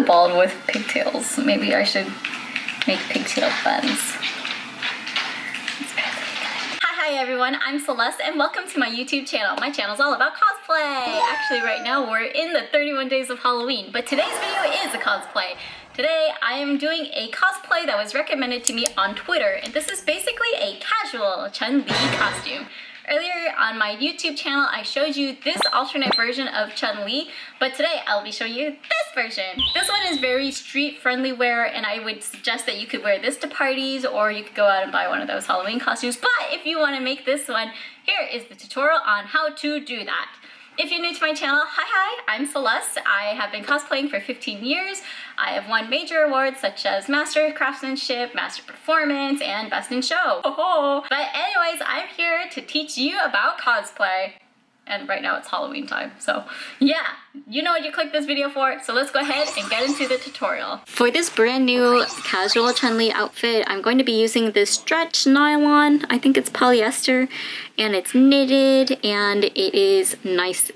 bald with pigtails. Maybe I should make pigtail buns. Hi everyone, I'm Celeste and welcome to my YouTube channel. My channel is all about cosplay. Actually right now we're in the 31 days of Halloween, but today's video is a cosplay. Today I am doing a cosplay that was recommended to me on Twitter, and this is basically a casual Chun Li costume. Earlier on my YouTube channel, I showed you this alternate version of Chun-Li, but today I'll be showing you this version. This one is very street-friendly wear, and I would suggest that you could wear this to parties, or you could go out and buy one of those Halloween costumes. But if you want to make this one, here is the tutorial on how to do that. If you're new to my channel, hi, I'm Celeste. I have been cosplaying for 15 years. I have won major awards such as Master Craftsmanship, Master Performance, and Best in Show. But anyways, I'm here to teach you about cosplay. And right now it's Halloween time, so yeah, you know what you clicked this video for, so let's go ahead and get into the tutorial. For this brand new casual Chun Li outfit, I'm going to be using this stretch nylon. I think it's polyester, and it's knitted, and it is nice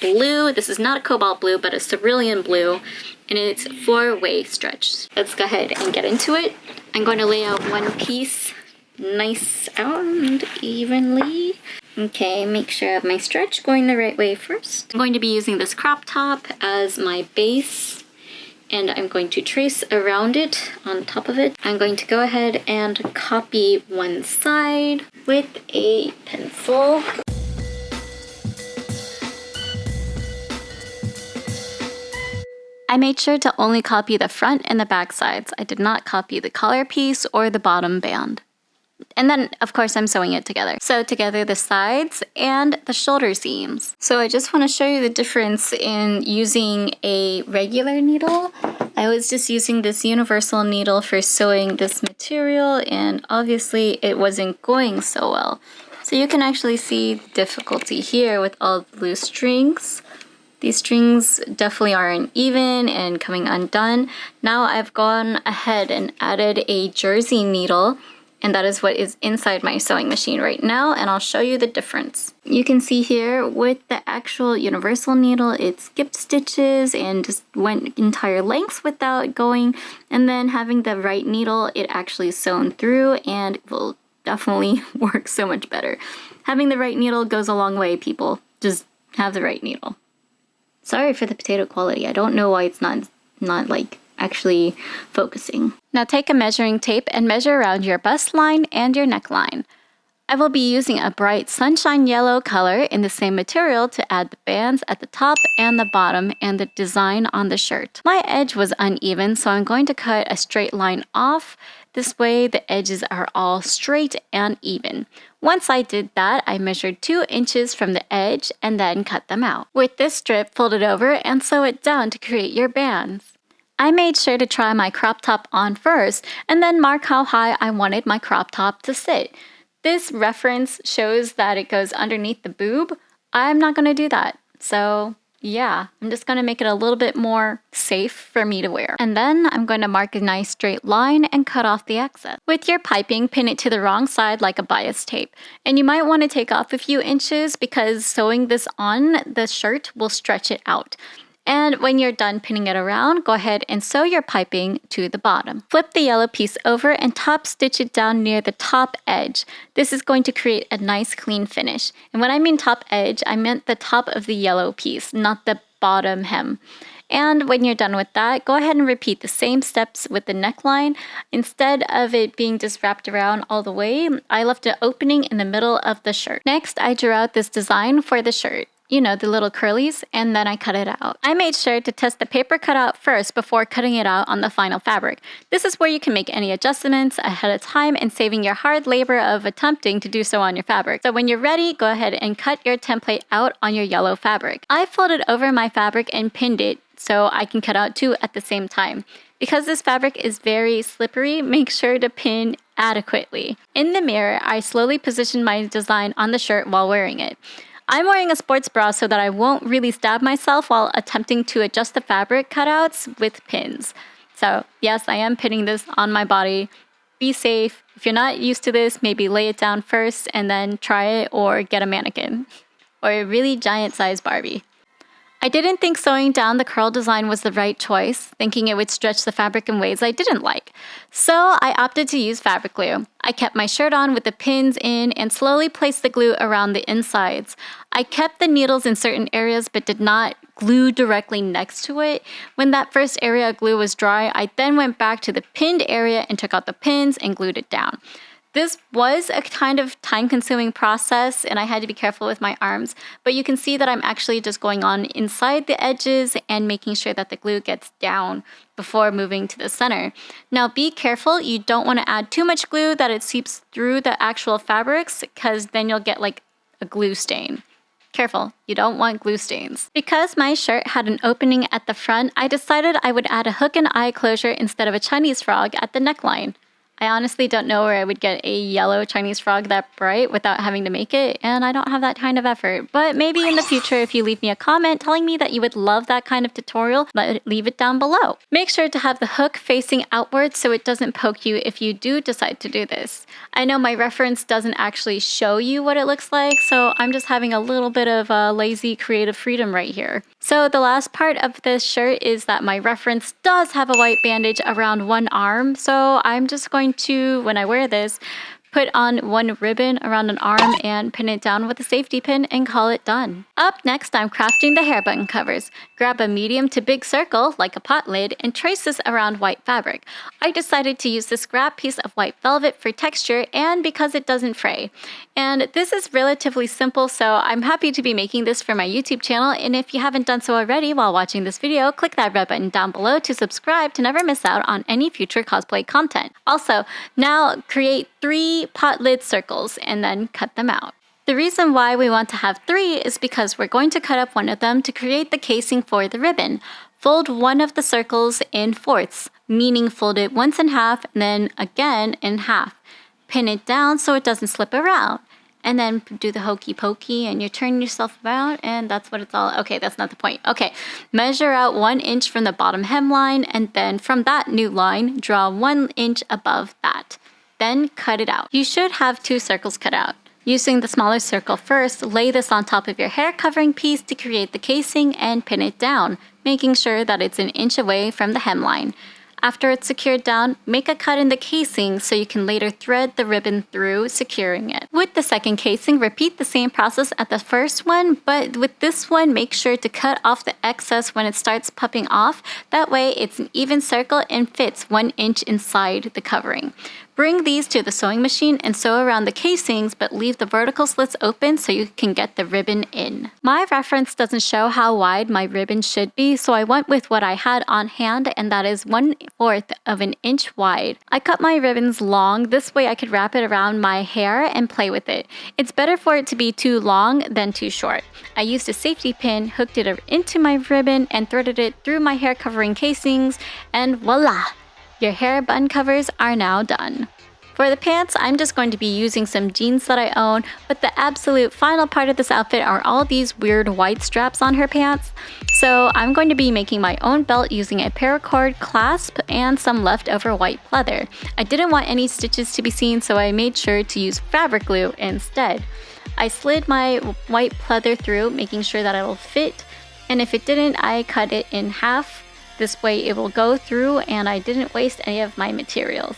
blue. This is not a cobalt blue, but a cerulean blue, and it's 4-way stretch. Let's go ahead and get into it. I'm going to lay out one piece nice and evenly. Okay, make sure I have my stretch going the right way first. I'm going to be using this crop top as my base, and I'm going to trace around it on top of it. I'm going to go ahead and copy one side with a pencil. I made sure to only copy the front and the back sides. I did not copy the collar piece or the bottom band. And then, of course, I'm sewing it together. Sew together the sides and the shoulder seams. So I just want to show you the difference in using a regular needle. I was just using this universal needle for sewing this material, and obviously it wasn't going so well. So you can actually see the difficulty here with all the loose strings. These strings definitely aren't even and coming undone. Now I've gone ahead and added a jersey needle, and that is what is inside my sewing machine right now, and I'll show you the difference. You can see here with the actual universal needle, it skipped stitches and just went entire lengths without going, and then having the right needle, it actually sewn through and will definitely work so much better. Having the right needle goes a long way, people. Just have the right needle. Sorry for the potato quality. I don't know why it's not like actually focusing. Now take a measuring tape and measure around your bust line and your neckline. I will be using a bright sunshine yellow color in the same material to add the bands at the top and the bottom and the design on the shirt. My edge was uneven, so I'm going to cut a straight line off. This way the edges are all straight and even. Once I did that, I measured 2 inches from the edge and then cut them out. With this strip, fold it over and sew it down to create your bands. I made sure to try my crop top on first and then mark how high I wanted my crop top to sit. This reference shows that it goes underneath the boob. I'm not going to do that. So yeah, I'm just going to make it a little bit more safe for me to wear. And then I'm going to mark a nice straight line and cut off the excess. With your piping, pin it to the wrong side like a bias tape. And you might want to take off a few inches because sewing this on the shirt will stretch it out. And when you're done pinning it around, go ahead and sew your piping to the bottom. Flip the yellow piece over and top stitch it down near the top edge. This is going to create a nice clean finish. And when I mean top edge, I meant the top of the yellow piece, not the bottom hem. And when you're done with that, go ahead and repeat the same steps with the neckline. Instead of it being just wrapped around all the way, I left an opening in the middle of the shirt. Next, I drew out this design for the shirt. You know, the little curlies, and then I cut it out. I made sure to test the paper cutout first before cutting it out on the final fabric. This is where you can make any adjustments ahead of time and saving your hard labor of attempting to do so on your fabric. So when you're ready, go ahead and cut your template out on your yellow fabric. I folded over my fabric and pinned it so I can cut out 2 at the same time. Because this fabric is very slippery, make sure to pin adequately. In the mirror, I slowly positioned my design on the shirt while wearing it. I'm wearing a sports bra so that I won't really stab myself while attempting to adjust the fabric cutouts with pins. So yes, I am pinning this on my body. Be safe. If you're not used to this, maybe lay it down first and then try it, or get a mannequin or a really giant size Barbie. I didn't think sewing down the curl design was the right choice, thinking it would stretch the fabric in ways I didn't like. So I opted to use fabric glue. I kept my shirt on with the pins in and slowly placed the glue around the insides. I kept the needles in certain areas but did not glue directly next to it. When that first area of glue was dry, I then went back to the pinned area and took out the pins and glued it down. This was a kind of time-consuming process, and I had to be careful with my arms, but you can see that I'm actually just going on inside the edges and making sure that the glue gets down before moving to the center. Now be careful, you don't want to add too much glue that it seeps through the actual fabrics, because then you'll get like a glue stain. Careful, you don't want glue stains. Because my shirt had an opening at the front, I decided I would add a hook and eye closure instead of a Chinese frog at the neckline. I honestly don't know where I would get a yellow Chinese frog that bright without having to make it, and I don't have that kind of effort. But maybe in the future, if you leave me a comment telling me that you would love that kind of tutorial, leave it down below. Make sure to have the hook facing outwards so it doesn't poke you if you do decide to do this. I know my reference doesn't actually show you what it looks like, so I'm just having a little bit of lazy creative freedom right here. So the last part of this shirt is that my reference does have a white bandage around one arm, so I'm just going to, when I wear this, put on one ribbon around an arm and pin it down with a safety pin and call it done. Up next, I'm crafting the hair button covers. Grab a medium to big circle, like a pot lid, and trace this around white fabric. I decided to use this scrap piece of white velvet for texture and because it doesn't fray. And this is relatively simple, so I'm happy to be making this for my YouTube channel, and if you haven't done so already while watching this video, click that red button down below to subscribe to never miss out on any future cosplay content. Also, now create 3 pot lid circles and then cut them out. The reason why we want to have 3 is because we're going to cut up one of them to create the casing for the ribbon. Fold one of the circles in fourths, meaning fold it once in half and then again in half. Pin it down so it doesn't slip around. And then do the hokey pokey and you turn yourself around and that's what it's all. Okay, that's not the point. Okay, measure out 1 inch from the bottom hemline and then from that new line, draw 1 inch above that. Then cut it out. You should have 2 circles cut out. Using the smaller circle first, lay this on top of your hair covering piece to create the casing and pin it down, making sure that it's 1 inch away from the hemline. After it's secured down, make a cut in the casing so you can later thread the ribbon through, securing it. With the second casing, repeat the same process at the first one, but with this one, make sure to cut off the excess when it starts popping off. That way, it's an even circle and fits 1 inch inside the covering. Bring these to the sewing machine and sew around the casings, but leave the vertical slits open so you can get the ribbon in. My reference doesn't show how wide my ribbon should be, so I went with what I had on hand, and that is 1/4 of an inch wide. I cut my ribbons long, this way I could wrap it around my hair and play with it. It's better for it to be too long than too short. I used a safety pin, hooked it into my ribbon, and threaded it through my hair covering casings, and voila! Your hair button covers are now done. For the pants, I'm just going to be using some jeans that I own, but the absolute final part of this outfit are all these weird white straps on her pants. So I'm going to be making my own belt using a paracord clasp and some leftover white pleather. I didn't want any stitches to be seen, so I made sure to use fabric glue instead. I slid my white pleather through, making sure that it will fit, and if it didn't, I cut it in half. This way it will go through and I didn't waste any of my materials.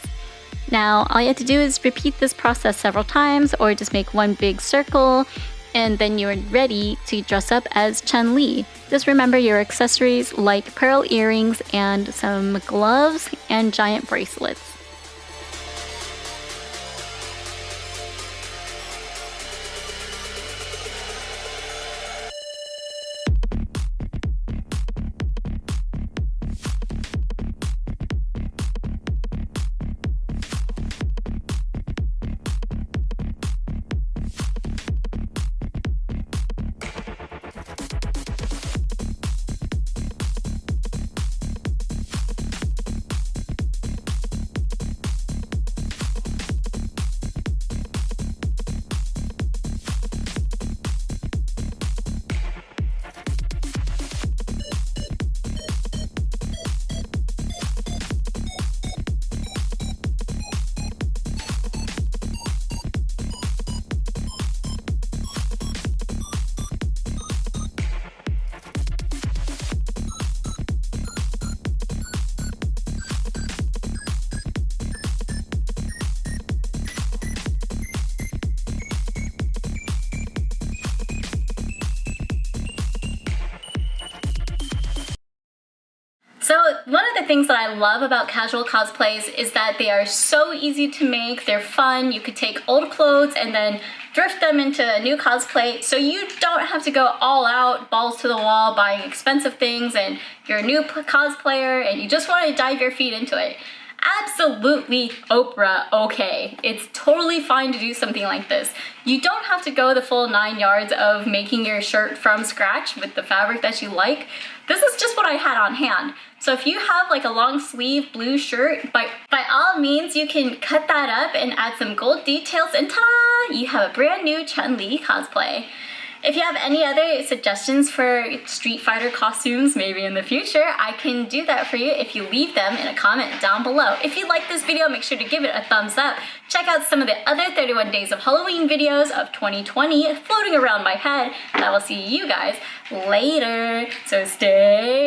Now all you have to do is repeat this process several times or just make one big circle and then you're ready to dress up as Chun Li. Just remember your accessories like pearl earrings and some gloves and giant bracelets. the things that I love about casual cosplays is that they are so easy to make, they're fun, you could take old clothes and then thrift them into a new cosplay, so you don't have to go all out, balls to the wall, buying expensive things, and you're a new cosplayer and you just want to dive your feet into it. Absolutely Oprah okay. It's totally fine to do something like this. You don't have to go the full 9 yards of making your shirt from scratch with the fabric that you like. This is just what I had on hand. So if you have like a long sleeve blue shirt, by all means you can cut that up and add some gold details and ta-da! You have a brand new Chun Li cosplay. If you have any other suggestions for Street Fighter costumes, maybe in the future, I can do that for you if you leave them in a comment down below. If you like this video, make sure to give it a thumbs up. Check out some of the other 31 Days of Halloween videos of 2020 floating around my head, and I will see you guys later. So stay